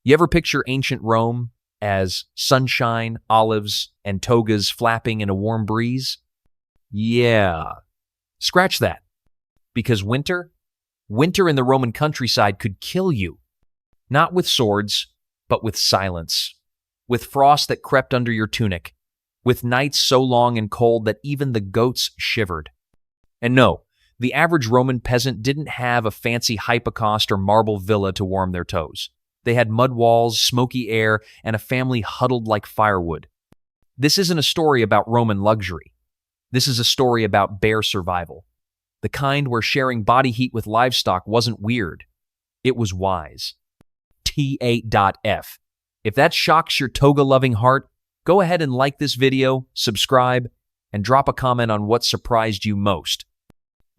You ever picture ancient Rome as sunshine, olives, and togas flapping in a warm breeze? Yeah. Scratch that. Because winter in the Roman countryside could kill you. Not with swords, but with silence. With frost that crept under your tunic. With nights so long and cold that even the goats shivered. And no, the average Roman peasant didn't have a fancy hypocaust or marble villa to warm their toes. They had mud walls, smoky air, and a family huddled like firewood. This isn't a story about Roman luxury. This is a story about bare survival. The kind where sharing body heat with livestock wasn't weird. It was wise. T8.F. If that shocks your toga-loving heart, go ahead and like this video, subscribe, and drop a comment on what surprised you most.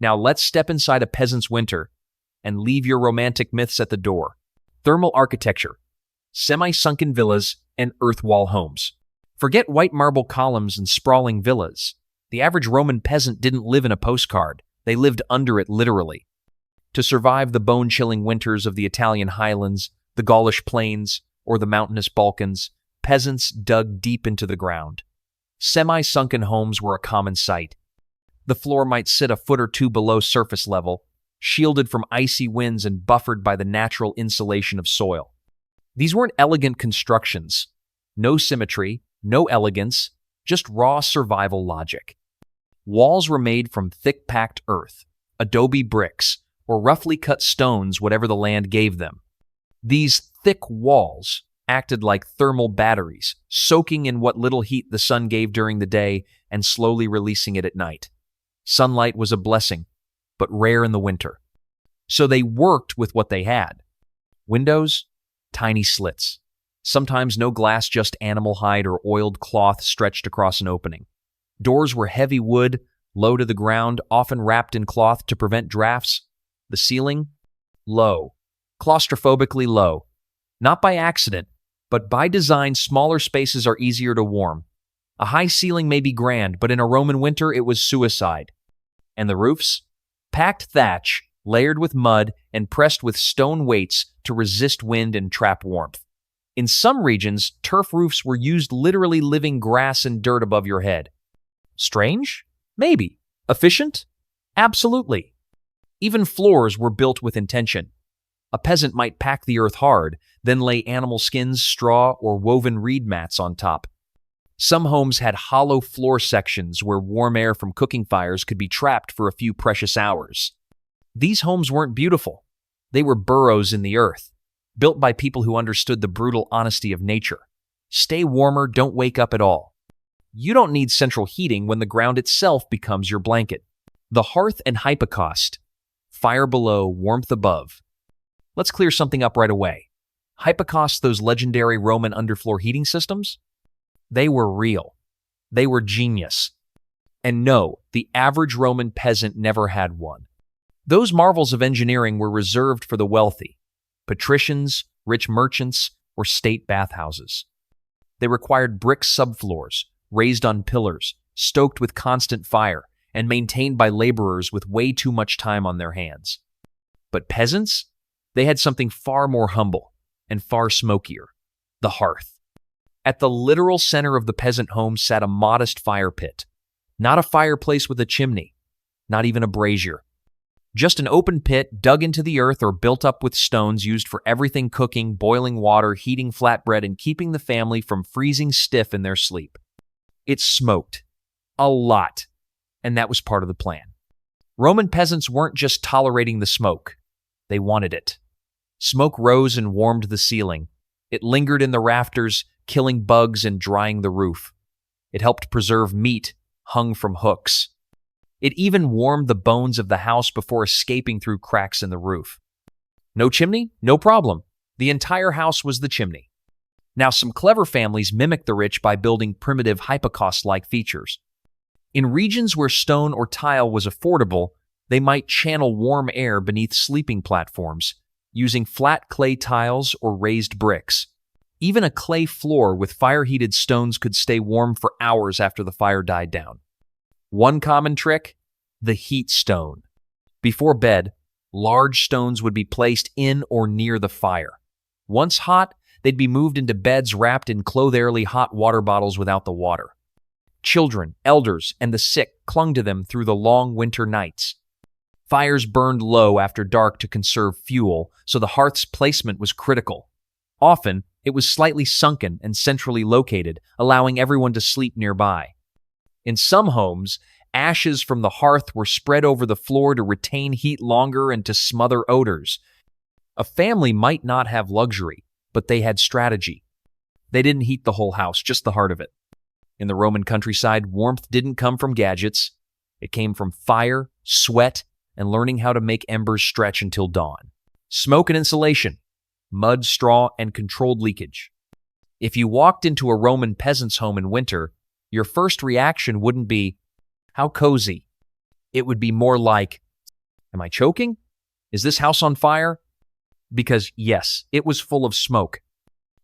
Now let's step inside a peasant's winter and leave your romantic myths at the door. Thermal architecture, semi-sunken villas, and earth wall homes. Forget white marble columns and sprawling villas. The average Roman peasant didn't live in a postcard. They lived under it literally. To survive the bone-chilling winters of the Italian highlands, the Gaulish plains, or the mountainous Balkans, peasants dug deep into the ground. Semi-sunken homes were a common sight. The floor might sit a foot or two below surface level, shielded from icy winds and buffered by the natural insulation of soil. These weren't elegant constructions. No symmetry, no elegance, just raw survival logic. Walls were made from thick-packed earth, adobe bricks, or roughly cut stones, whatever the land gave them. These thick walls acted like thermal batteries, soaking in what little heat the sun gave during the day and slowly releasing it at night. Sunlight was a blessing, but rare in the winter. So they worked with what they had. Windows, tiny slits. Sometimes no glass, just animal hide or oiled cloth stretched across an opening. Doors were heavy wood, low to the ground, often wrapped in cloth to prevent drafts. The ceiling? Low. Claustrophobically low. Not by accident, but by design, smaller spaces are easier to warm. A high ceiling may be grand, but in a Roman winter it was suicide. And the roofs? Packed thatch, layered with mud and pressed with stone weights to resist wind and trap warmth. In some regions, turf roofs were used, literally living grass and dirt above your head. Strange? Maybe. Efficient? Absolutely. Even floors were built with intention. A peasant might pack the earth hard, then lay animal skins, straw, or woven reed mats on top. Some homes had hollow floor sections where warm air from cooking fires could be trapped for a few precious hours. These homes weren't beautiful. They were burrows in the earth, built by people who understood the brutal honesty of nature. Stay warmer, don't wake up at all. You don't need central heating when the ground itself becomes your blanket. The hearth and hypocaust. Fire below, warmth above. Let's clear something up right away. Hypocaust, those legendary Roman underfloor heating systems? They were real. They were genius. And no, the average Roman peasant never had one. Those marvels of engineering were reserved for the wealthy, patricians, rich merchants, or state bathhouses. They required brick subfloors, raised on pillars, stoked with constant fire, and maintained by laborers with way too much time on their hands. But peasants? They had something far more humble and far smokier: the hearth. At the literal center of the peasant home sat a modest fire pit. Not a fireplace with a chimney, not even a brazier. Just an open pit dug into the earth or built up with stones used for everything: cooking, boiling water, heating flatbread, and keeping the family from freezing stiff in their sleep. It smoked. A lot. And that was part of the plan. Roman peasants weren't just tolerating the smoke. They wanted it. Smoke rose and warmed the ceiling. It lingered in the rafters, killing bugs and drying the roof. It helped preserve meat hung from hooks. It even warmed the bones of the house before escaping through cracks in the roof. No chimney? No problem. The entire house was the chimney. Now, some clever families mimicked the rich by building primitive hypocaust-like features. In regions where stone or tile was affordable, they might channel warm air beneath sleeping platforms, using flat clay tiles or raised bricks. Even a clay floor with fire-heated stones could stay warm for hours after the fire died down. One common trick: the heat stone. Before bed, large stones would be placed in or near the fire. Once hot, They'd be moved into beds wrapped in clotharily hot water bottles without the water. Children, elders, and the sick clung to them through the long winter nights. Fires burned low after dark to conserve fuel, so the hearth's placement was critical. Often, it was slightly sunken and centrally located, allowing everyone to sleep nearby. In some homes, ashes from the hearth were spread over the floor to retain heat longer and to smother odors. A family might not have luxury, but they had strategy. They didn't heat the whole house, just the heart of it. In the Roman countryside, warmth didn't come from gadgets. It came from fire, sweat, and learning how to make embers stretch until dawn. Smoke and insulation, mud, straw, and controlled leakage. If you walked into a Roman peasant's home in winter, your first reaction wouldn't be, "How cozy." It would be more like, "Am I choking? Is this house on fire?" Because yes, it was full of smoke.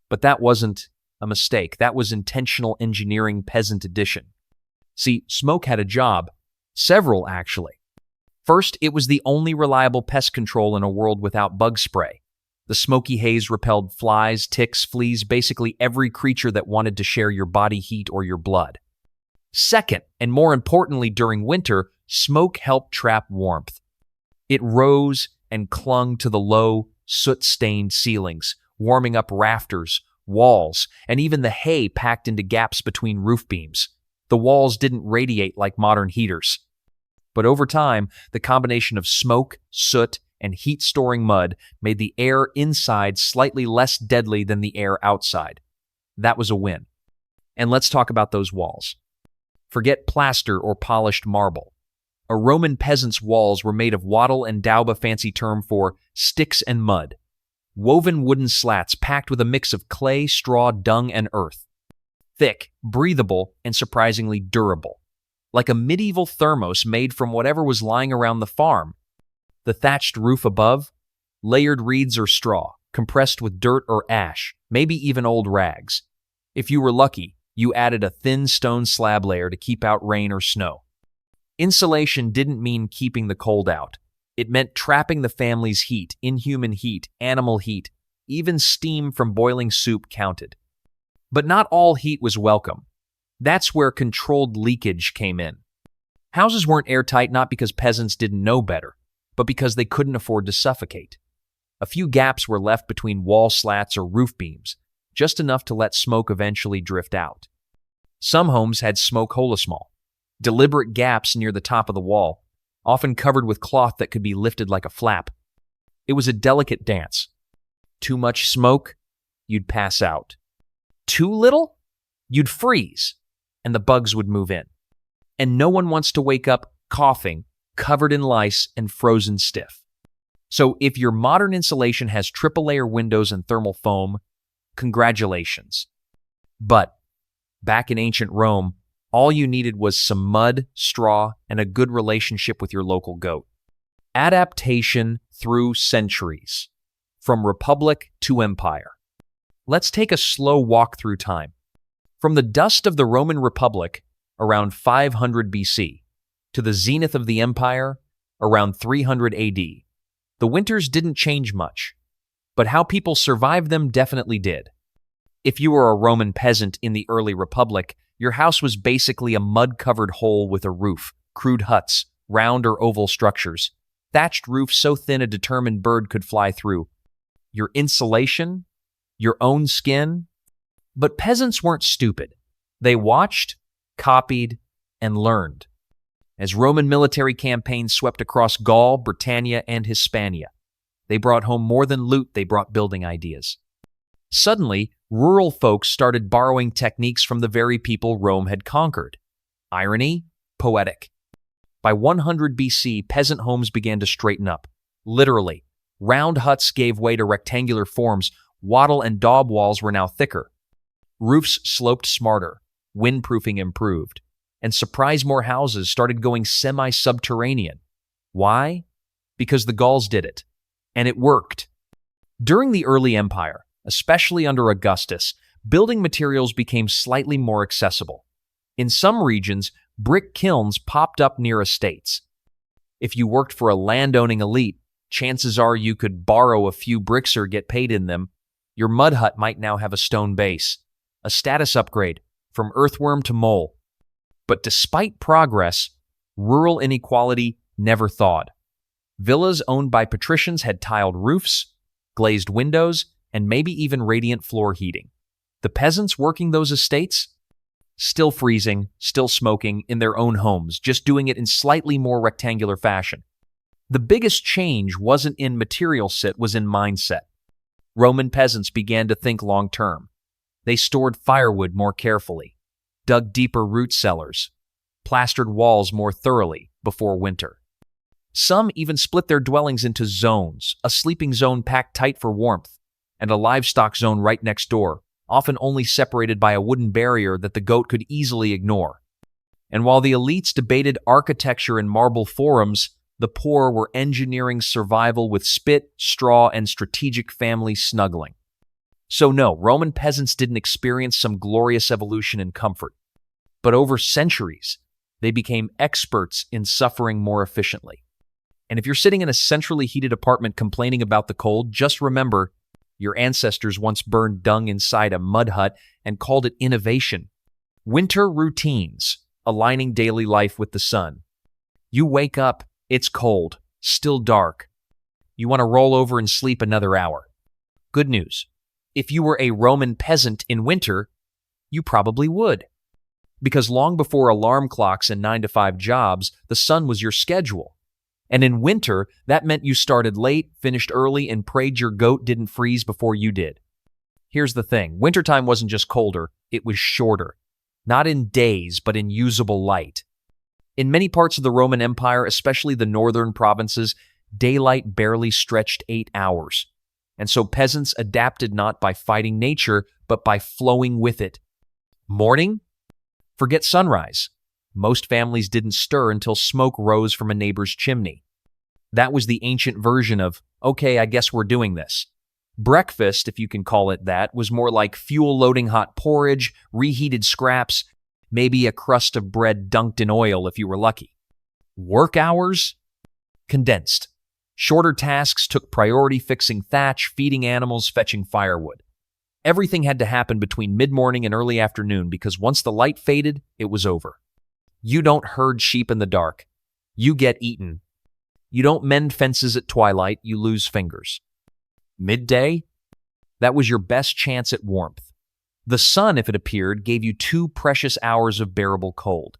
But that wasn't a mistake. That was intentional engineering peasant edition. See, smoke had a job. Several, actually. First, it was the only reliable pest control in a world without bug spray. The smoky haze repelled flies, ticks, fleas, basically every creature that wanted to share your body heat or your blood. Second, and more importantly during winter, smoke helped trap warmth. It rose and clung to the low, soot-stained ceilings, warming up rafters, walls, and even the hay packed into gaps between roof beams. The walls didn't radiate like modern heaters. But over time, the combination of smoke, soot, and heat-storing mud made the air inside slightly less deadly than the air outside. That was a win. And let's talk about those walls. Forget plaster or polished marble. A Roman peasant's walls were made of wattle and daub, a fancy term for sticks and mud. Woven wooden slats packed with a mix of clay, straw, dung, and earth. Thick, breathable, and surprisingly durable. Like a medieval thermos made from whatever was lying around the farm. The thatched roof above, layered reeds or straw, compressed with dirt or ash, maybe even old rags. If you were lucky, you added a thin stone slab layer to keep out rain or snow. Insulation didn't mean keeping the cold out. It meant trapping the family's heat, inhuman heat, animal heat, even steam from boiling soup counted. But not all heat was welcome. That's where controlled leakage came in. Houses weren't airtight not because peasants didn't know better, but because they couldn't afford to suffocate. A few gaps were left between wall slats or roof beams, just enough to let smoke eventually drift out. Some homes had smoke holosmal, deliberate gaps near the top of the wall, often covered with cloth that could be lifted like a flap. It was a delicate dance. Too much smoke, you'd pass out. Too little, you'd freeze, and the bugs would move in. And no one wants to wake up coughing, covered in lice and frozen stiff. So if your modern insulation has triple-layer windows and thermal foam, congratulations. But back in ancient Rome, all you needed was some mud, straw, and a good relationship with your local goat. Adaptation through centuries, from republic to empire. Let's take a slow walk through time. From the dust of the Roman Republic, around 500 BC, to the zenith of the empire, around 300 AD. The winters didn't change much, but how people survived them definitely did. If you were a Roman peasant in the early Republic, your house was basically a mud-covered hole with a roof, crude huts, round or oval structures, thatched roofs so thin a determined bird could fly through. Your insulation, your own skin. But peasants weren't stupid. They watched, copied, and learned. As Roman military campaigns swept across Gaul, Britannia, and Hispania, they brought home more than loot, they brought building ideas. Suddenly, rural folks started borrowing techniques from the very people Rome had conquered. Irony? Poetic. By 100 BC, peasant homes began to straighten up. Literally, round huts gave way to rectangular forms, wattle and daub walls were now thicker. Roofs sloped smarter, windproofing improved, and surprise more houses started going semi-subterranean. Why? Because the Gauls did it, and it worked. During the early empire, especially under Augustus, building materials became slightly more accessible. In some regions, brick kilns popped up near estates. If you worked for a landowning elite, chances are you could borrow a few bricks or get paid in them. Your mud hut might now have a stone base, a status upgrade from earthworm to mole. But despite progress, rural inequality never thawed. Villas owned by patricians had tiled roofs, glazed windows, and maybe even radiant floor heating. The peasants working those estates? Still freezing, still smoking in their own homes, just doing it in slightly more rectangular fashion. The biggest change wasn't in material set, was in mindset. Roman peasants began to think long-term. They stored firewood more carefully, dug deeper root cellars, plastered walls more thoroughly before winter. Some even split their dwellings into zones, a sleeping zone packed tight for warmth, and a livestock zone right next door, often only separated by a wooden barrier that the goat could easily ignore. And while the elites debated architecture in marble forums, the poor were engineering survival with spit, straw, and strategic family snuggling. So no, Roman peasants didn't experience some glorious evolution in comfort. But over centuries, they became experts in suffering more efficiently. And if you're sitting in a centrally heated apartment complaining about the cold, just remember, your ancestors once burned dung inside a mud hut and called it innovation. Winter routines, aligning daily life with the sun. You wake up, it's cold, still dark. You want to roll over and sleep another hour. Good news. If you were a Roman peasant in winter, you probably would. Because long before alarm clocks and 9-to-5 jobs, the sun was your schedule. And in winter, that meant you started late, finished early, and prayed your goat didn't freeze before you did. Here's the thing. Wintertime wasn't just colder, it was shorter. Not in days, but in usable light. In many parts of the Roman Empire, especially the northern provinces, daylight barely stretched 8 hours. And so peasants adapted not by fighting nature, but by flowing with it. Morning? Forget sunrise. Most families didn't stir until smoke rose from a neighbor's chimney. That was the ancient version of, okay, I guess we're doing this. Breakfast, if you can call it that, was more like fuel-loading hot porridge, reheated scraps, maybe a crust of bread dunked in oil if you were lucky. Work hours? Condensed. Shorter tasks took priority, fixing thatch, feeding animals, fetching firewood. Everything had to happen between mid-morning and early afternoon because once the light faded, it was over. You don't herd sheep in the dark. You get eaten. You don't mend fences at twilight. You lose fingers. Midday? That was your best chance at warmth. The sun, if it appeared, gave you 2 precious hours of bearable cold.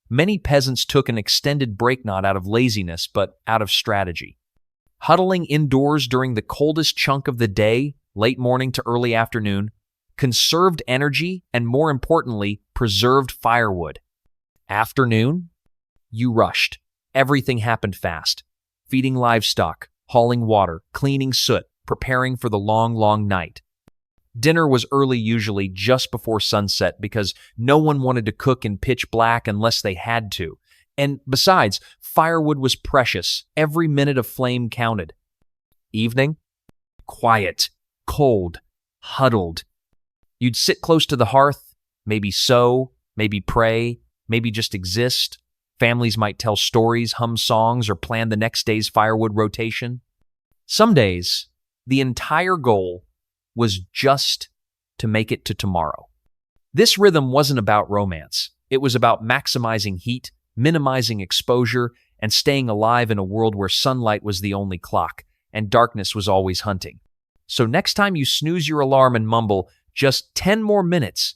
Many peasants took an extended break not out of laziness, but out of strategy. Huddling indoors during the coldest chunk of the day, late morning to early afternoon, conserved energy and, more importantly, preserved firewood. Afternoon? You rushed. Everything happened fast. Feeding livestock, hauling water, cleaning soot, preparing for the long, long night. Dinner was early, usually just before sunset, because no one wanted to cook in pitch black unless they had to. And besides, firewood was precious. Every minute of flame counted. Evening? Quiet, cold, huddled. You'd sit close to the hearth, maybe sew, maybe pray, maybe just exist. Families might tell stories, hum songs, or plan the next day's firewood rotation. Some days, the entire goal was just to make it to tomorrow. This rhythm wasn't about romance. It was about maximizing heat, minimizing exposure, and staying alive in a world where sunlight was the only clock, and darkness was always hunting. So next time you snooze your alarm and mumble, just 10 more minutes,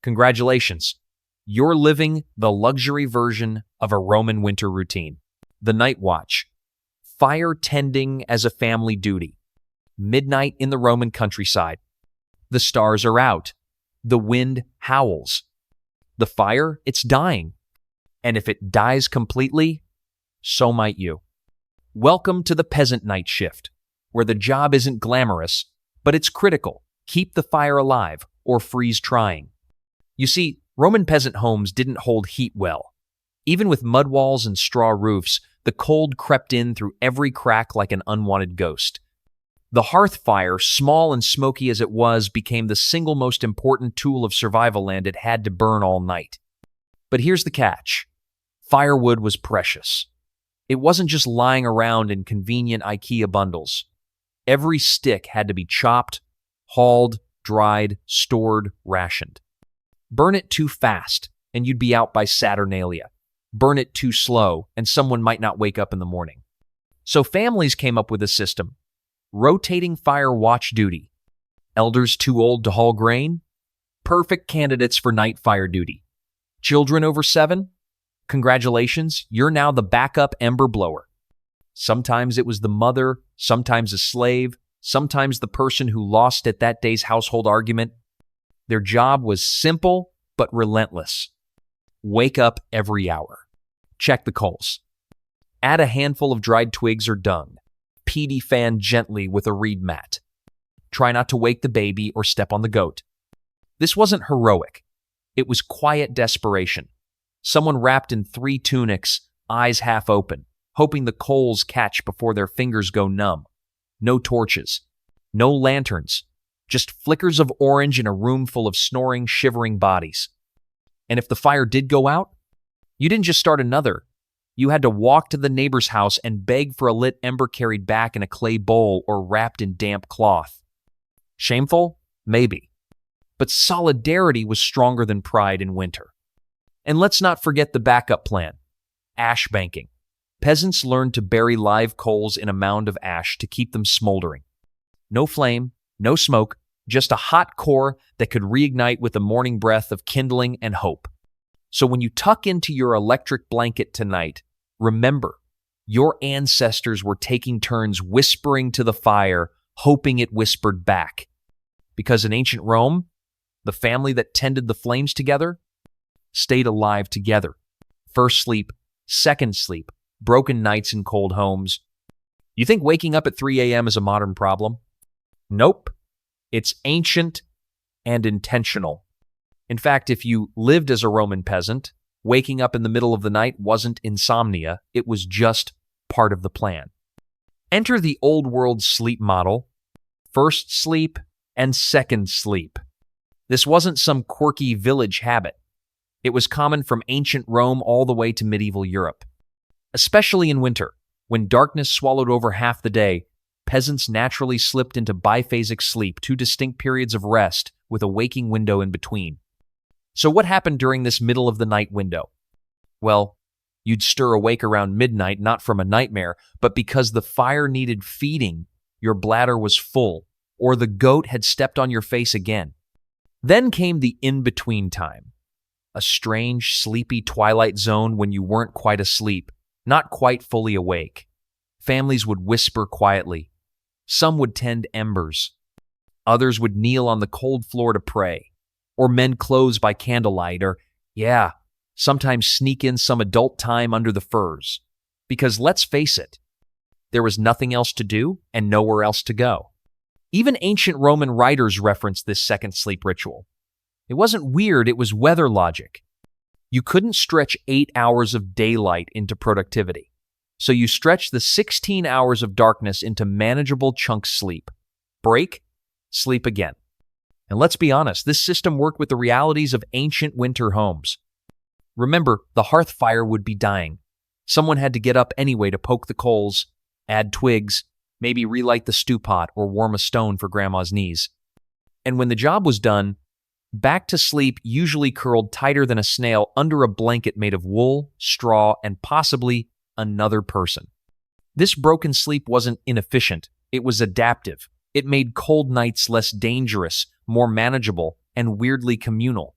congratulations. You're living the luxury version of a Roman winter routine. The night watch. Fire tending as a family duty. Midnight in the Roman countryside. The stars are out. The wind howls. The fire, it's dying. And if it dies completely, so might you. Welcome to the peasant night shift, where the job isn't glamorous, but it's critical. Keep the fire alive or freeze trying. You see, Roman peasant homes didn't hold heat well. Even with mud walls and straw roofs, the cold crept in through every crack like an unwanted ghost. The hearth fire, small and smoky as it was, became the single most important tool of survival, and it had to burn all night. But here's the catch. Firewood was precious. It wasn't just lying around in convenient IKEA bundles. Every stick had to be chopped, hauled, dried, stored, rationed. Burn it too fast, and you'd be out by Saturnalia. Burn it too slow, and someone might not wake up in the morning. So families came up with a system. Rotating fire watch duty. Elders too old to haul grain? Perfect candidates for night fire duty. Children over 7? Congratulations, you're now the backup ember blower. Sometimes it was the mother, sometimes a slave, sometimes the person who lost at that day's household argument. Their job was simple but relentless. Wake up every hour. Check the coals. Add a handful of dried twigs or dung. PD fan gently with a reed mat. Try not to wake the baby or step on the goat. This wasn't heroic. It was quiet desperation. Someone wrapped in 3 tunics, eyes half open, hoping the coals catch before their fingers go numb. No torches. No lanterns. Just flickers of orange in a room full of snoring, shivering bodies. And if the fire did go out, you didn't just start another. You had to walk to the neighbor's house and beg for a lit ember carried back in a clay bowl or wrapped in damp cloth. Shameful? Maybe. But solidarity was stronger than pride in winter. And let's not forget the backup plan. Ash banking. Peasants learned to bury live coals in a mound of ash to keep them smoldering. No flame, no smoke, just a hot core that could reignite with a morning breath of kindling and hope. So when you tuck into your electric blanket tonight, remember, your ancestors were taking turns whispering to the fire, hoping it whispered back. Because in ancient Rome, the family that tended the flames together stayed alive together. First sleep, second sleep, broken nights in cold homes. You think waking up at 3 a.m. is a modern problem? Nope. It's ancient and intentional. In fact, if you lived as a Roman peasant, waking up in the middle of the night wasn't insomnia, it was just part of the plan. Enter the old world sleep model, first sleep and second sleep. This wasn't some quirky village habit. It was common from ancient Rome all the way to medieval Europe. Especially in winter, when darkness swallowed over half the day, peasants naturally slipped into biphasic sleep, 2 distinct periods of rest with a waking window in between. So what happened during this middle of the night window? Well, you'd stir awake around midnight, not from a nightmare, but because the fire needed feeding, your bladder was full, or the goat had stepped on your face again. Then came the in-between time, a strange, sleepy twilight zone when you weren't quite asleep, not quite fully awake. Families would whisper quietly. Some would tend embers. Others would kneel on the cold floor to pray, or mend clothes by candlelight, or, sometimes sneak in some adult time under the furs. Because let's face it, there was nothing else to do and nowhere else to go. Even ancient Roman writers referenced this second sleep ritual. It wasn't weird, it was weather logic. You couldn't stretch 8 hours of daylight into productivity. So you stretch the 16 hours of darkness into manageable chunk sleep. Break, sleep again. And let's be honest, this system worked with the realities of ancient winter homes. Remember, the hearth fire would be dying. Someone had to get up anyway to poke the coals, add twigs, maybe relight the stew pot or warm a stone for grandma's knees. And when the job was done, back to sleep usually curled tighter than a snail under a blanket made of wool, straw, and possibly another person. This broken sleep wasn't inefficient, it was adaptive. It made cold nights less dangerous, more manageable, and weirdly communal.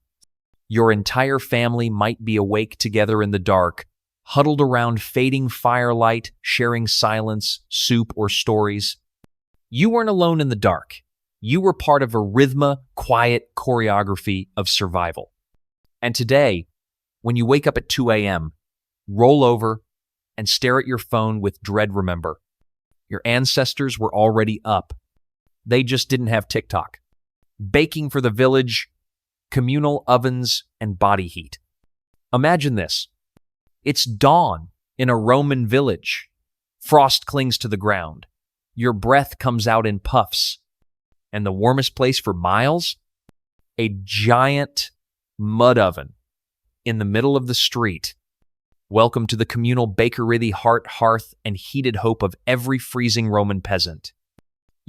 Your entire family might be awake together in the dark, huddled around fading firelight, sharing silence, soup, or stories. You weren't alone in the dark. You were part of a quiet choreography of survival. And today, when you wake up at 2 a.m., roll over and stare at your phone with dread, remember, your ancestors were already up. They just didn't have TikTok. Baking for the village, communal ovens, and body heat. Imagine this. It's dawn in a Roman village. Frost clings to the ground. Your breath comes out in puffs. And the warmest place for miles? A giant mud oven in the middle of the street. Welcome to the communal bakery, hearth, and heated hope of every freezing Roman peasant.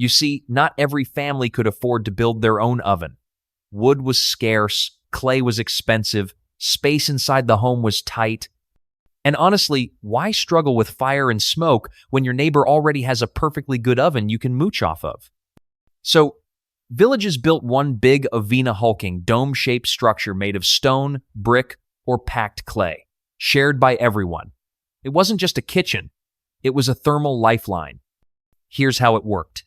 You see, not every family could afford to build their own oven. Wood was scarce, clay was expensive, space inside the home was tight. And honestly, why struggle with fire and smoke when your neighbor already has a perfectly good oven you can mooch off of? So, villages built one big Avena hulking, dome-shaped structure made of stone, brick, or packed clay, shared by everyone. It wasn't just a kitchen, it was a thermal lifeline. Here's how it worked.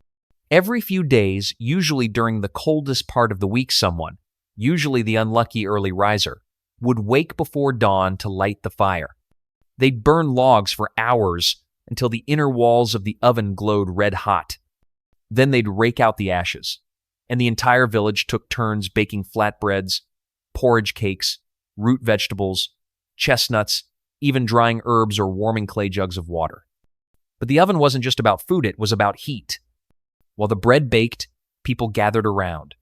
Every few days, usually during the coldest part of the week, someone, usually the unlucky early riser, would wake before dawn to light the fire. They'd burn logs for hours until the inner walls of the oven glowed red hot. Then they'd rake out the ashes, and the entire village took turns baking flatbreads, porridge cakes, root vegetables, chestnuts, even drying herbs or warming clay jugs of water. But the oven wasn't just about food, it was about heat. While the bread baked, people gathered around.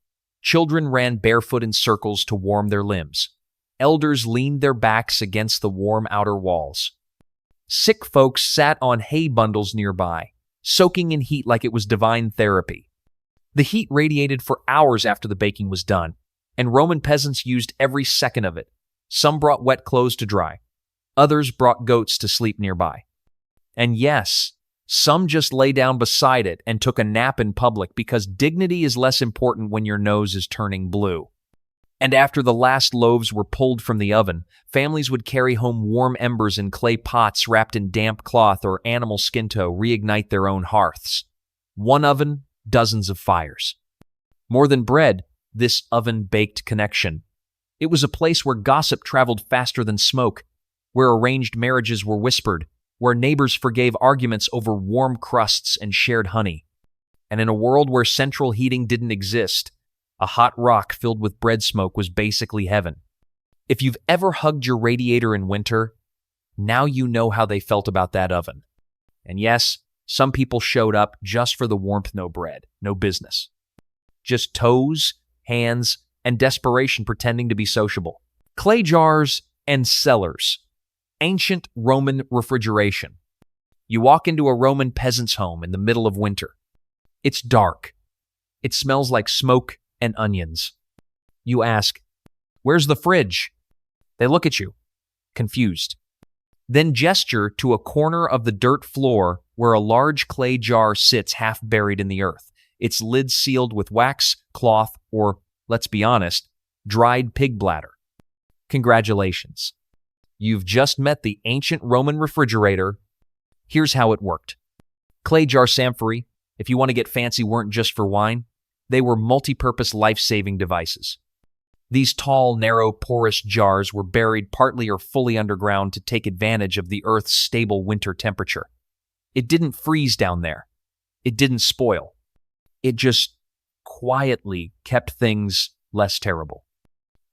Children ran barefoot in circles to warm their limbs. Elders leaned their backs against the warm outer walls. Sick folks sat on hay bundles nearby, soaking in heat like it was divine therapy. The heat radiated for hours after the baking was done, and Roman peasants used every second of it. Some brought wet clothes to dry. Others brought goats to sleep nearby. And yes, some just lay down beside it and took a nap in public because dignity is less important when your nose is turning blue. And after the last loaves were pulled from the oven, families would carry home warm embers in clay pots wrapped in damp cloth or animal skin to reignite their own hearths. One oven, dozens of fires. More than bread, this oven-baked connection. It was a place where gossip traveled faster than smoke, where arranged marriages were whispered, where neighbors forgave arguments over warm crusts and shared honey. And in a world where central heating didn't exist, a hot rock filled with bread smoke was basically heaven. If you've ever hugged your radiator in winter, now you know how they felt about that oven. And yes, some people showed up just for the warmth, no bread, no business. Just toes, hands, and desperation pretending to be sociable. Clay jars and cellars. Ancient Roman refrigeration. You walk into a Roman peasant's home in the middle of winter. It's dark. It smells like smoke and onions. You ask, "Where's the fridge?" They look at you, confused. Then gesture to a corner of the dirt floor where a large clay jar sits half buried in the earth, its lid sealed with wax, cloth, or, let's be honest, dried pig bladder. Congratulations. You've just met the ancient Roman refrigerator. Here's how it worked. Clay jar samphire, if you want to get fancy, weren't just for wine. They were multi-purpose life-saving devices. These tall, narrow, porous jars were buried partly or fully underground to take advantage of the Earth's stable winter temperature. It didn't freeze down there. It didn't spoil. It just quietly kept things less terrible.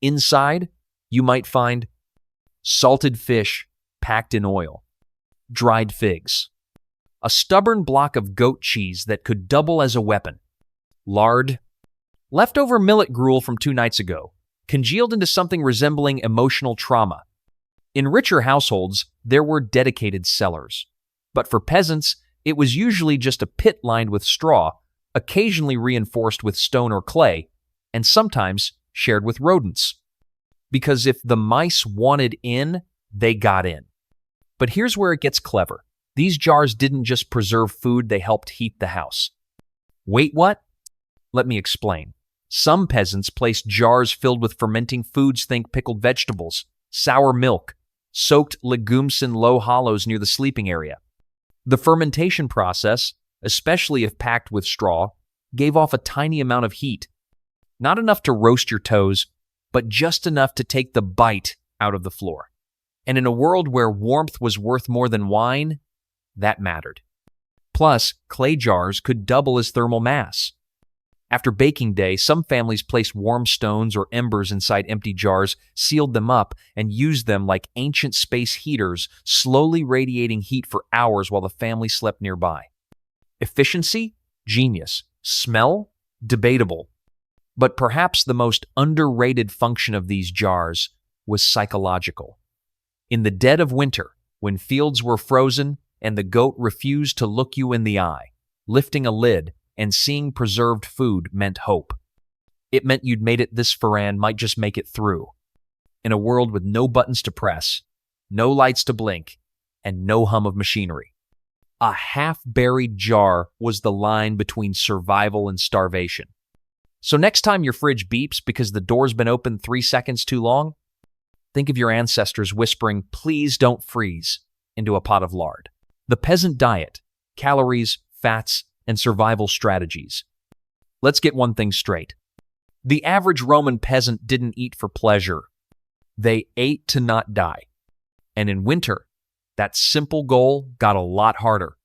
Inside, you might find salted fish packed in oil, dried figs, a stubborn block of goat cheese that could double as a weapon, lard, leftover millet gruel from 2 nights ago, congealed into something resembling emotional trauma. In richer households, there were dedicated cellars. But for peasants, it was usually just a pit lined with straw, occasionally reinforced with stone or clay, and sometimes shared with rodents. Because if the mice wanted in, they got in. But here's where it gets clever. These jars didn't just preserve food, they helped heat the house. Wait, what? Let me explain. Some peasants placed jars filled with fermenting foods, think pickled vegetables, sour milk, soaked legumes in low hollows near the sleeping area. The fermentation process, especially if packed with straw, gave off a tiny amount of heat. Not enough to roast your toes, but just enough to take the bite out of the floor. And in a world where warmth was worth more than wine, that mattered. Plus, clay jars could double as thermal mass. After baking day, some families placed warm stones or embers inside empty jars, sealed them up, and used them like ancient space heaters, slowly radiating heat for hours while the family slept nearby. Efficiency? Genius. Smell? Debatable. But perhaps the most underrated function of these jars was psychological. In the dead of winter, when fields were frozen and the goat refused to look you in the eye, lifting a lid and seeing preserved food meant hope. It meant you'd made it this far and might just make it through. In a world with no buttons to press, no lights to blink, and no hum of machinery. A half-buried jar was the line between survival and starvation. So next time your fridge beeps because the door's been open 3 seconds too long, think of your ancestors whispering, "Please don't freeze," into a pot of lard. The peasant diet: calories, fats, and survival strategies. Let's get one thing straight. The average Roman peasant didn't eat for pleasure. They ate to not die. And in winter, that simple goal got a lot harder.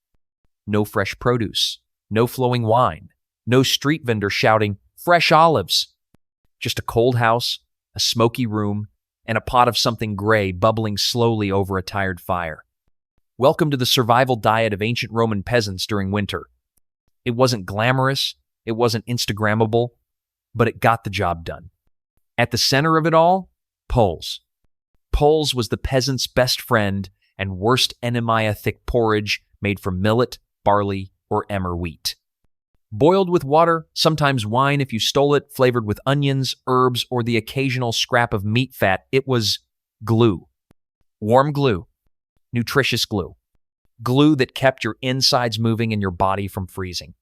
No fresh produce, no flowing wine, no street vendor shouting, "Fresh olives." Just a cold house, a smoky room, and a pot of something gray bubbling slowly over a tired fire. Welcome to the survival diet of ancient Roman peasants during winter. It wasn't glamorous, it wasn't Instagrammable, but it got the job done. At the center of it all, poles. Poles was the peasant's best friend and worst enemy, a thick porridge made from millet, barley, or emmer wheat. Boiled with water, sometimes wine if you stole it, flavored with onions, herbs, or the occasional scrap of meat fat, it was glue. Warm glue. Nutritious glue. Glue that kept your insides moving and your body from freezing.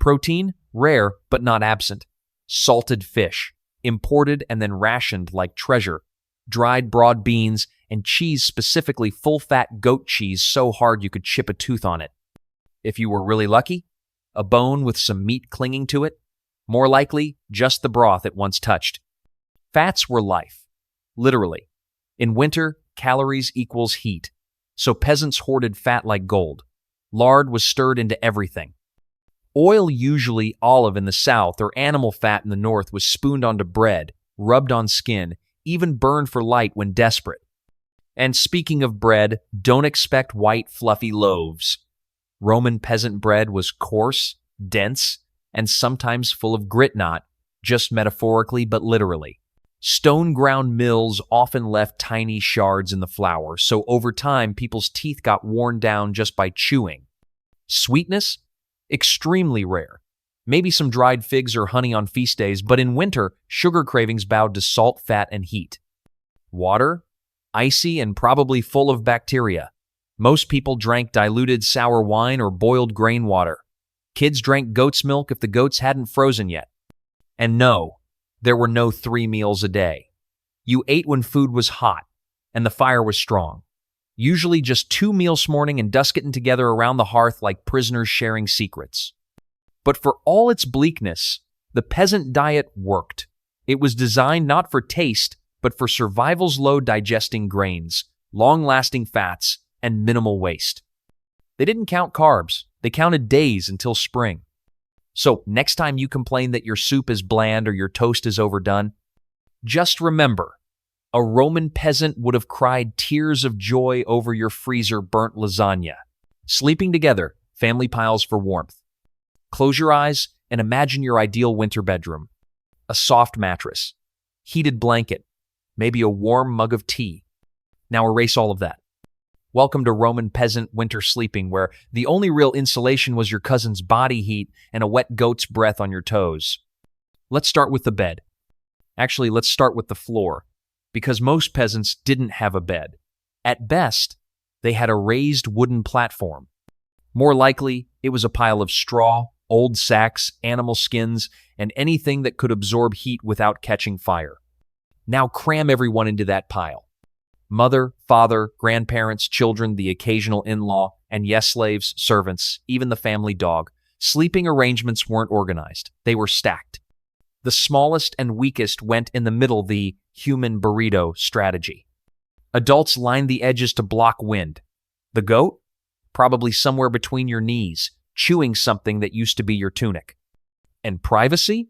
Protein, rare but not absent. Salted fish, imported and then rationed like treasure. Dried broad beans, and cheese, specifically full-fat goat cheese, so hard you could chip a tooth on it. If you were really lucky, a bone with some meat clinging to it. More likely, just the broth it once touched. Fats were life. Literally. In winter, calories equals heat. So peasants hoarded fat like gold. Lard was stirred into everything. Oil, usually olive in the south or animal fat in the north, was spooned onto bread, rubbed on skin, even burned for light when desperate. And speaking of bread, don't expect white, fluffy loaves. Roman peasant bread was coarse, dense, and sometimes full of grit, not just metaphorically but literally. Stone-ground mills often left tiny shards in the flour, so over time people's teeth got worn down just by chewing. Sweetness? Extremely rare. Maybe some dried figs or honey on feast days, but in winter, sugar cravings bowed to salt, fat, and heat. Water? Icy and probably full of bacteria. Most people drank diluted sour wine or boiled grain water. Kids drank goat's milk if the goats hadn't frozen yet. And no, there were no 3 meals a day. You ate when food was hot and the fire was strong. Usually just 2 meals morning and dusk getting together around the hearth like prisoners sharing secrets. But for all its bleakness, the peasant diet worked. It was designed not for taste, but for survival's low digesting grains, long-lasting fats, and minimal waste. They didn't count carbs. They counted days until spring. So next time you complain that your soup is bland or your toast is overdone, just remember, a Roman peasant would have cried tears of joy over your freezer-burnt lasagna. Sleeping together, family piles for warmth. Close your eyes and imagine your ideal winter bedroom. A soft mattress, heated blanket, maybe a warm mug of tea. Now erase all of that. Welcome to Roman peasant winter sleeping, where the only real insulation was your cousin's body heat and a wet goat's breath on your toes. Let's start with the bed. Actually, let's start with the floor, because most peasants didn't have a bed. At best, they had a raised wooden platform. More likely, it was a pile of straw, old sacks, animal skins, and anything that could absorb heat without catching fire. Now cram everyone into that pile. Mother, father, grandparents, children, the occasional in-law, and yes, slaves, servants, even the family dog. Sleeping arrangements weren't organized. They were stacked. The smallest and weakest went in the middle, the human burrito strategy. Adults lined the edges to block wind. The goat? Probably somewhere between your knees, chewing something that used to be your tunic. And privacy?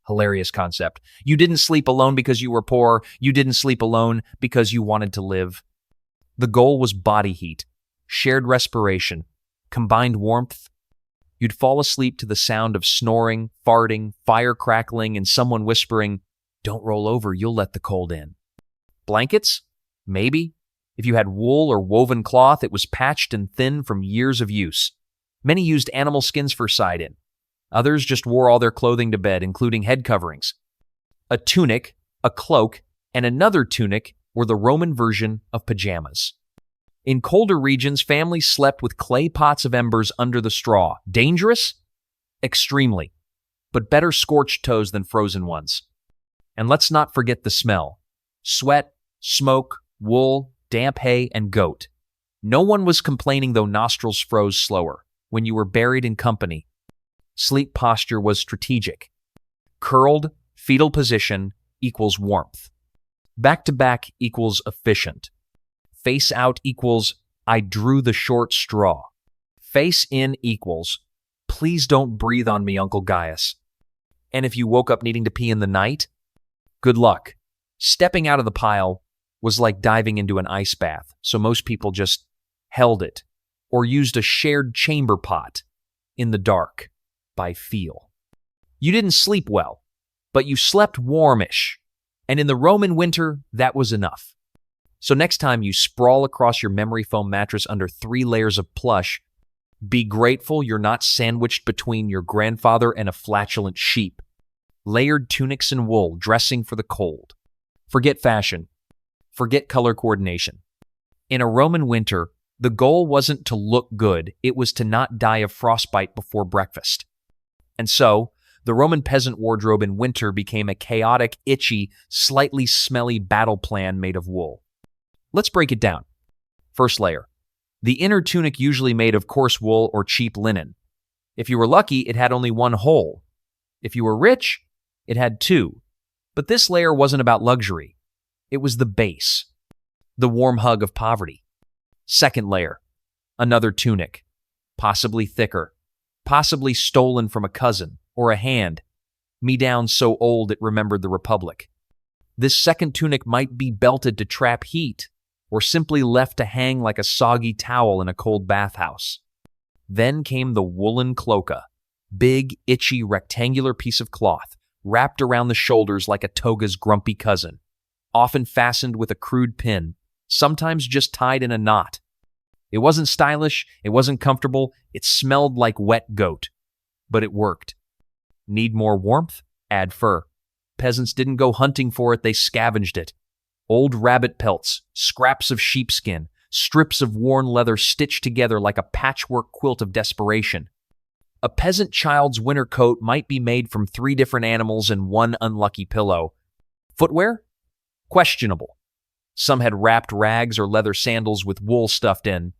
Hilarious concept. You didn't sleep alone because you were poor. You didn't sleep alone because you wanted to live. The goal was body heat, shared respiration, combined warmth. You'd fall asleep to the sound of snoring, farting, fire crackling, and someone whispering, "Don't roll over, you'll let the cold in." Blankets? Maybe. If you had wool or woven cloth, it was patched and thin from years of use. Many used animal skins for side-in. Others just wore all their clothing to bed, including head coverings. A tunic, a cloak, and another tunic were the Roman version of pajamas. In colder regions, families slept with clay pots of embers under the straw. Dangerous? Extremely, but better scorched toes than frozen ones. And let's not forget the smell. Sweat, smoke, wool, damp hay, and goat. No one was complaining though nostrils froze slower when you were buried in company. Sleep posture was strategic. Curled, fetal position equals warmth. Back to back equals efficient. Face out equals I drew the short straw. Face in equals please don't breathe on me, Uncle Gaius. And if you woke up needing to pee in the night, good luck. Stepping out of the pile was like diving into an ice bath, so most people just held it or used a shared chamber pot in the dark by feel. You didn't sleep well, but you slept warmish, and in the Roman winter, that was enough. So next time you sprawl across your memory foam mattress under 3 layers of plush, be grateful you're not sandwiched between your grandfather and a flatulent sheep. Layered tunics and wool, dressing for the cold. Forget fashion. Forget color coordination. In a Roman winter, the goal wasn't to look good, it was to not die of frostbite before breakfast. And so, the Roman peasant wardrobe in winter became a chaotic, itchy, slightly smelly battle plan made of wool. Let's break it down. First layer. The inner tunic usually made of coarse wool or cheap linen. If you were lucky, it had only one hole. If you were rich, it had 2. But this layer wasn't about luxury. It was the base. The warm hug of poverty. Second layer. Another tunic. Possibly thicker. Possibly stolen from a cousin or a hand. Me down so old it remembered the Republic. This second tunic might be belted to trap heat, or simply left to hang like a soggy towel in a cold bathhouse. Then came the woolen cloaka, big, itchy, rectangular piece of cloth, wrapped around the shoulders like a toga's grumpy cousin, often fastened with a crude pin, sometimes just tied in a knot. It wasn't stylish, it wasn't comfortable, it smelled like wet goat. But it worked. Need more warmth? Add fur. Peasants didn't go hunting for it, they scavenged it. Old rabbit pelts, scraps of sheepskin, strips of worn leather stitched together like a patchwork quilt of desperation. A peasant child's winter coat might be made from 3 different animals and 1 unlucky pillow. Footwear? Questionable. Some had wrapped rags or leather sandals with wool stuffed in.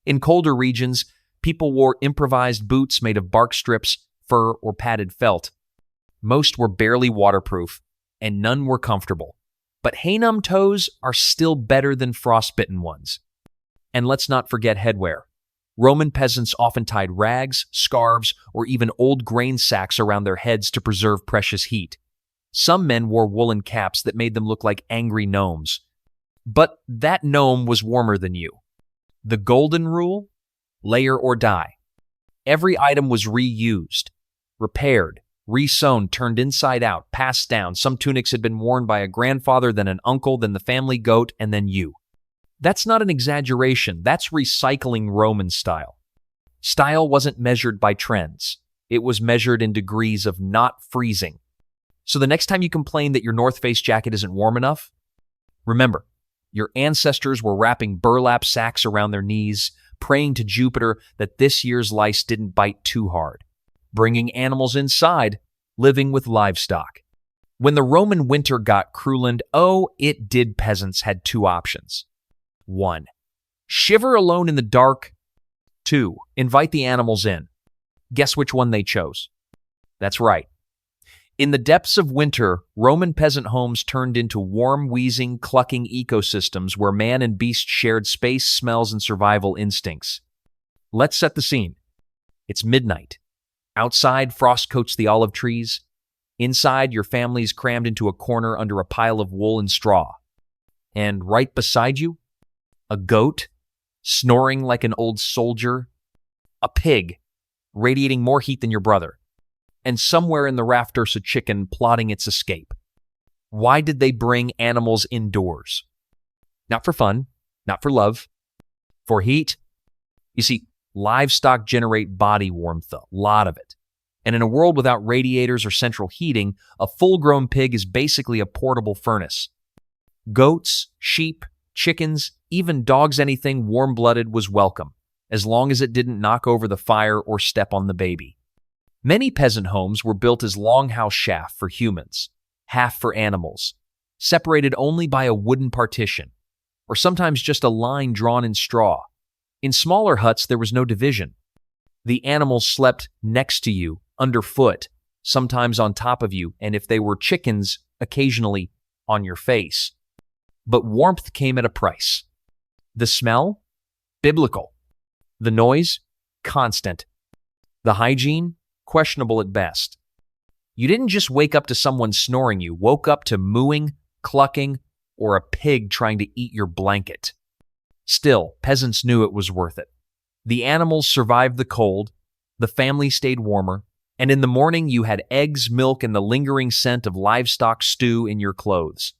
In colder regions, people wore improvised boots made of bark strips, fur, or padded felt. Most were barely waterproof, and none were comfortable. But hay-numb toes are still better than frostbitten ones. And let's not forget headwear. Roman peasants often tied rags, scarves, or even old grain sacks around their heads to preserve precious heat. Some men wore woolen caps that made them look like angry gnomes. But that gnome was warmer than you. The golden rule? Layer or die. Every item was reused, repaired, resewn, turned inside out, passed down. Some tunics had been worn by a grandfather, then an uncle, then the family goat, and then you. That's not an exaggeration. That's recycling Roman style. Style wasn't measured by trends. It was measured in degrees of not freezing. So the next time you complain that your North Face jacket isn't warm enough, remember, your ancestors were wrapping burlap sacks around their knees, praying to Jupiter that this year's lice didn't bite too hard, bringing animals inside, living with livestock. When the Roman winter got cruelant, oh, it did. Peasants had 2 options. 1. Shiver alone in the dark. 2. Invite the animals in. Guess which one they chose? That's right. In the depths of winter, Roman peasant homes turned into warm, wheezing, clucking ecosystems where man and beast shared space, smells, and survival instincts. Let's set the scene. It's midnight. Outside, frost coats the olive trees. Inside, your family's crammed into a corner under a pile of wool and straw. And right beside you, a goat, snoring like an old soldier. A pig, radiating more heat than your brother. And somewhere in the rafters, a chicken plotting its escape. Why did they bring animals indoors? Not for fun, not for love, for heat. You see, livestock generate body warmth, a lot of it. And in a world without radiators or central heating, a full-grown pig is basically a portable furnace. Goats, sheep, chickens, even dogs, anything warm-blooded was welcome, as long as it didn't knock over the fire or step on the baby. Many peasant homes were built as longhouse shaft for humans, half for animals, separated only by a wooden partition, or sometimes just a line drawn in straw. In smaller huts, there was no division. The animals slept next to you, underfoot, sometimes on top of you, and if they were chickens, occasionally on your face. But warmth came at a price. The smell? Biblical. The noise? Constant. The hygiene? Questionable at best. You didn't just wake up to someone snoring, you woke up to mooing, clucking, or a pig trying to eat your blanket. Still, peasants knew it was worth it. The animals survived the cold, the family stayed warmer, and in the morning you had eggs, milk, and the lingering scent of livestock stew in your clothes.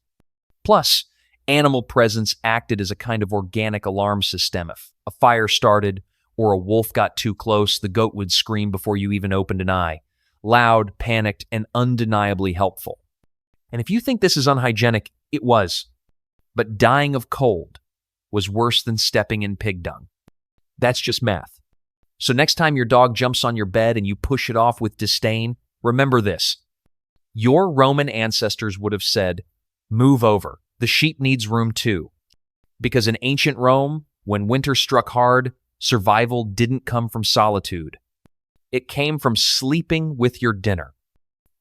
Plus, animal presence acted as a kind of organic alarm system. If a fire started or a wolf got too close, the goat would scream before you even opened an eye. Loud, panicked, and undeniably helpful. And if you think this is unhygienic, it was. But dying of cold was worse than stepping in pig dung. That's just math. So next time your dog jumps on your bed and you push it off with disdain, remember this. Your Roman ancestors would have said, "Move over. The sheep needs room too." Because in ancient Rome, when winter struck hard, survival didn't come from solitude. It came from sleeping with your dinner.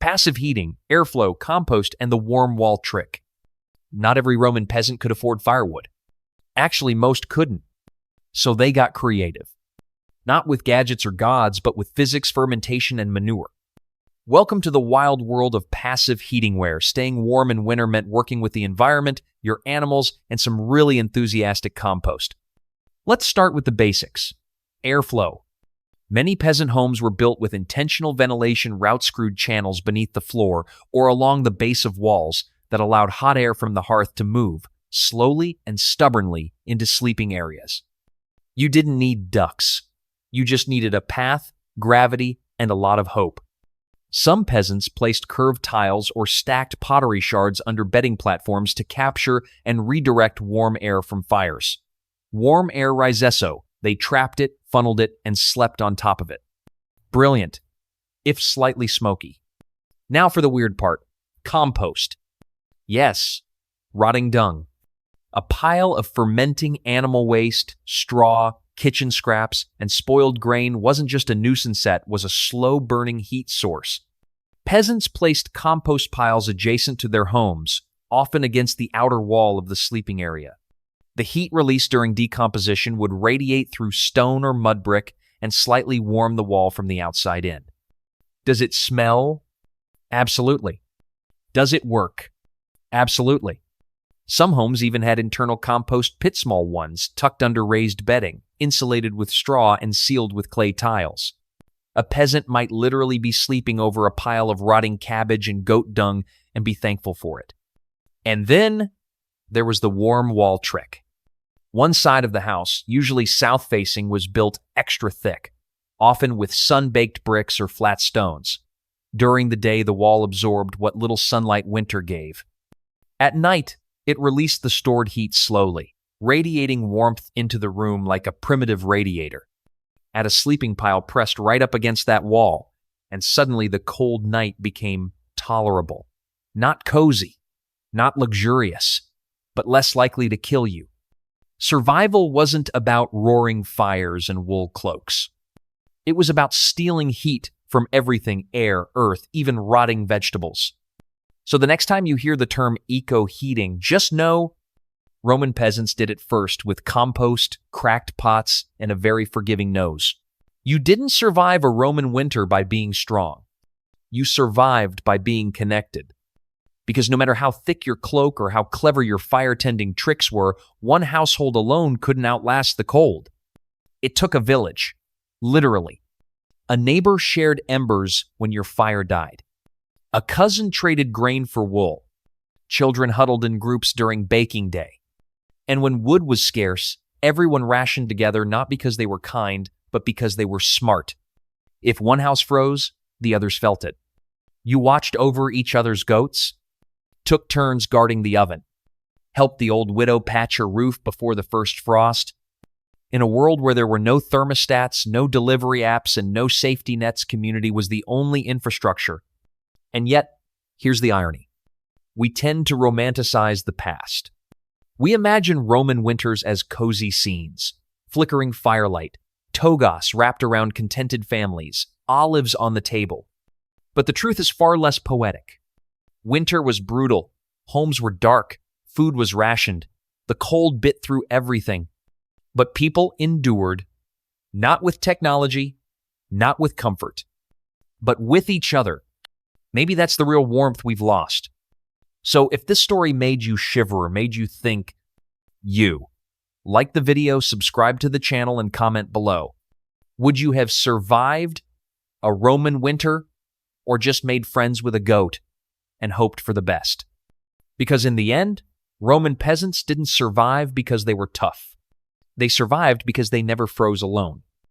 Passive heating, airflow, compost, and the warm wall trick. Not every Roman peasant could afford firewood. Actually, most couldn't. So they got creative. Not with gadgets or gods, but with physics, fermentation, and manure. Welcome to the wild world of passive heating ware. Staying warm in winter meant working with the environment, your animals, and some really enthusiastic compost. Let's start with the basics. Airflow. Many peasant homes were built with intentional ventilation route-screwed channels beneath the floor or along the base of walls that allowed hot air from the hearth to move, slowly and stubbornly, into sleeping areas. You didn't need ducts. You just needed a path, gravity, and a lot of hope. Some peasants placed curved tiles or stacked pottery shards under bedding platforms to capture and redirect warm air from fires. Warm air risesso. They trapped it, funneled it, and slept on top of it. Brilliant, if slightly smoky. Now for the weird part. Compost. Yes, rotting dung. A pile of fermenting animal waste, straw, kitchen scraps, and spoiled grain wasn't just a nuisance set, was a slow-burning heat source. Peasants placed compost piles adjacent to their homes, often against the outer wall of the sleeping area. The heat released during decomposition would radiate through stone or mud brick and slightly warm the wall from the outside in. Does it smell? Absolutely. Does it work? Absolutely. Some homes even had internal compost pits, small ones, tucked under raised bedding, insulated with straw and sealed with clay tiles. A peasant might literally be sleeping over a pile of rotting cabbage and goat dung and be thankful for it. And then there was the warm wall trick. One side of the house, usually south-facing, was built extra thick, often with sun-baked bricks or flat stones. During the day, the wall absorbed what little sunlight winter gave. At night, it released the stored heat slowly, radiating warmth into the room like a primitive radiator. Add a sleeping pile pressed right up against that wall, and suddenly the cold night became tolerable. Not cozy, not luxurious, but less likely to kill you. Survival wasn't about roaring fires and wool cloaks. It was about stealing heat from everything: air, earth, even rotting vegetables. So the next time you hear the term eco-heating, just know Roman peasants did it first with compost, cracked pots, and a very forgiving nose. You didn't survive a Roman winter by being strong. You survived by being connected. Because no matter how thick your cloak or how clever your fire-tending tricks were, one household alone couldn't outlast the cold. It took a village, literally. A neighbor shared embers when your fire died. A cousin traded grain for wool. Children huddled in groups during baking day. And when wood was scarce, everyone rationed together, not because they were kind, but because they were smart. If one house froze, the others felt it. You watched over each other's goats, took turns guarding the oven, helped the old widow patch her roof before the first frost. In a world where there were no thermostats, no delivery apps, and no safety nets, community was the only infrastructure. And yet, here's the irony. We tend to romanticize the past. We imagine Roman winters as cozy scenes, flickering firelight, togas wrapped around contented families, olives on the table. But the truth is far less poetic. Winter was brutal, homes were dark, food was rationed, the cold bit through everything. But people endured, not with technology, not with comfort, but with each other. Maybe that's the real warmth we've lost. So if this story made you shiver or made you think, like the video, subscribe to the channel, and comment below. Would you have survived a Roman winter or just made friends with a goat and hoped for the best? Because in the end, Roman peasants didn't survive because they were tough. They survived because they never froze alone.